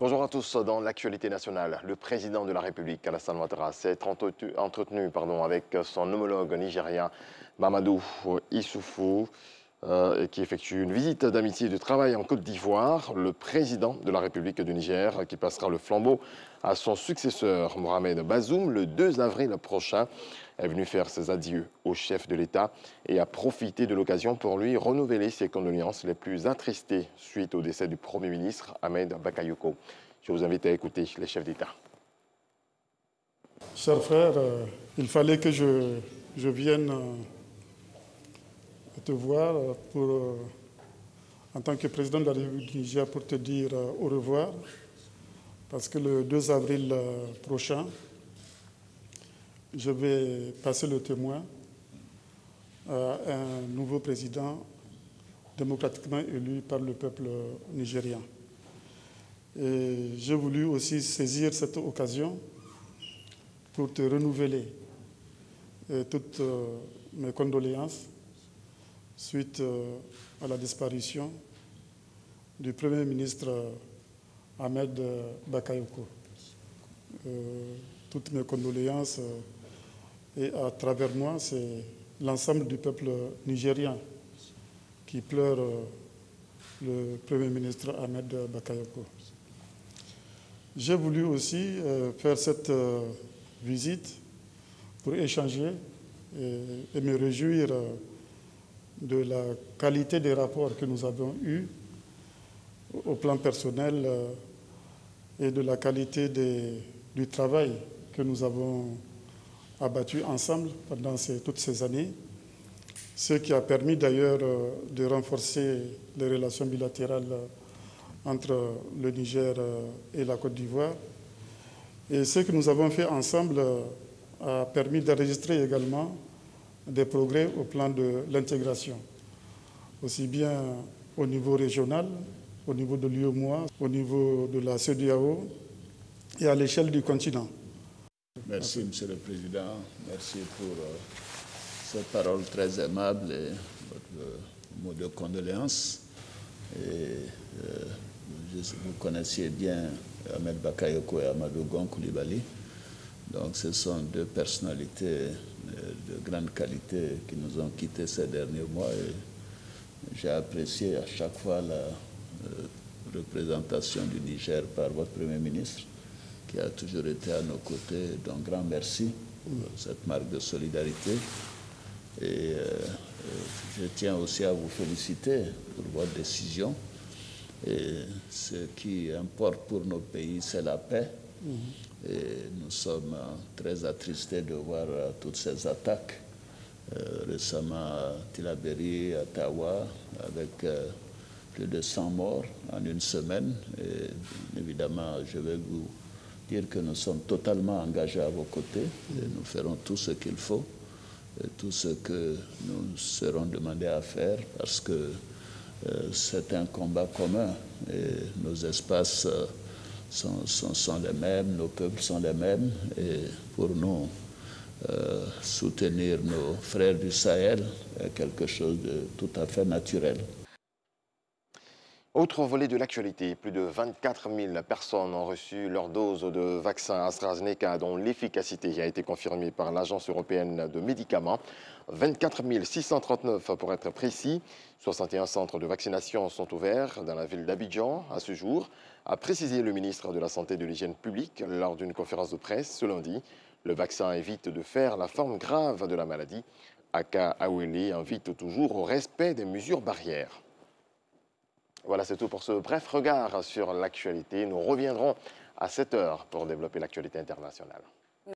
Bonjour à tous. Dans l'actualité nationale, le président de la République, Alassane Ouattara, s'est entretenu avec son homologue nigérien, Mamadou Issoufou, qui effectue une visite d'amitié et de travail en Côte d'Ivoire. Le président de la République du Niger, qui passera le flambeau à son successeur, Mohamed Bazoum, le 2 avril prochain, est venu faire ses adieux au chef de l'État et a profité de l'occasion pour lui renouveler ses condoléances les plus attristées suite au décès du Premier ministre Ahmed Bakayoko. Je vous invite à écouter les chefs d'État. Chers frères, il fallait que je vienne te voir en tant que président de la République du Niger pour te dire au revoir, parce que le 2 avril prochain, je vais passer le témoin à un nouveau président démocratiquement élu par le peuple nigérien. Et j'ai voulu aussi saisir cette occasion pour te renouveler toutes mes condoléances suite à la disparition du Premier ministre Ahmed Bakayoko. Toutes mes condoléances et à travers moi, c'est l'ensemble du peuple nigérien qui pleure le Premier ministre Ahmed Bakayoko. J'ai voulu aussi faire cette visite pour échanger et me réjouir de la qualité des rapports que nous avons eus au plan personnel et de la qualité du travail que nous avons abattu ensemble pendant toutes ces années, ce qui a permis d'ailleurs de renforcer les relations bilatérales entre le Niger et la Côte d'Ivoire. Et ce que nous avons fait ensemble a permis d'enregistrer également des progrès au plan de l'intégration, aussi bien au niveau régional, au niveau de l'UEMOA, au niveau de la CEDEAO et à l'échelle du continent. Merci, Monsieur le Président. Merci pour ces paroles très aimables et votre mot de condoléances. Vous connaissiez bien Ahmed Bakayoko et Amadou Gon Coulibaly. Donc, ce sont deux personnalités de grande qualité qui nous ont quittés ces derniers mois. Et j'ai apprécié à chaque fois la représentation du Niger par votre Premier ministre, qui a toujours été à nos côtés. Donc, grand merci pour cette marque de solidarité. Et je tiens aussi à vous féliciter pour votre décision. Et ce qui importe pour nos pays, c'est la paix. Et nous sommes très attristés de voir toutes ces attaques. Récemment à Tillabéri, à Tawa, avec plus de 100 morts en une semaine. Et évidemment, je vais vous dire que nous sommes totalement engagés à vos côtés. Et nous ferons tout ce qu'il faut, et tout ce que nous serons demandés à faire, parce que c'est un combat commun et nos espaces sont les mêmes, nos peuples sont les mêmes, et pour nous, soutenir nos frères du Sahel est quelque chose de tout à fait naturel. Autre volet de l'actualité, plus de 24 000 personnes ont reçu leur dose de vaccin AstraZeneca dont l'efficacité a été confirmée par l'Agence européenne de médicaments. 24 639 pour être précis. 61 centres de vaccination sont ouverts dans la ville d'Abidjan à ce jour, a précisé le ministre de la Santé et de l'Hygiène publique lors d'une conférence de presse ce lundi. Le vaccin évite de faire la forme grave de la maladie. Aka Awele invite toujours au respect des mesures barrières. Voilà, c'est tout pour ce bref regard sur l'actualité. Nous reviendrons à 7 h pour développer l'actualité internationale.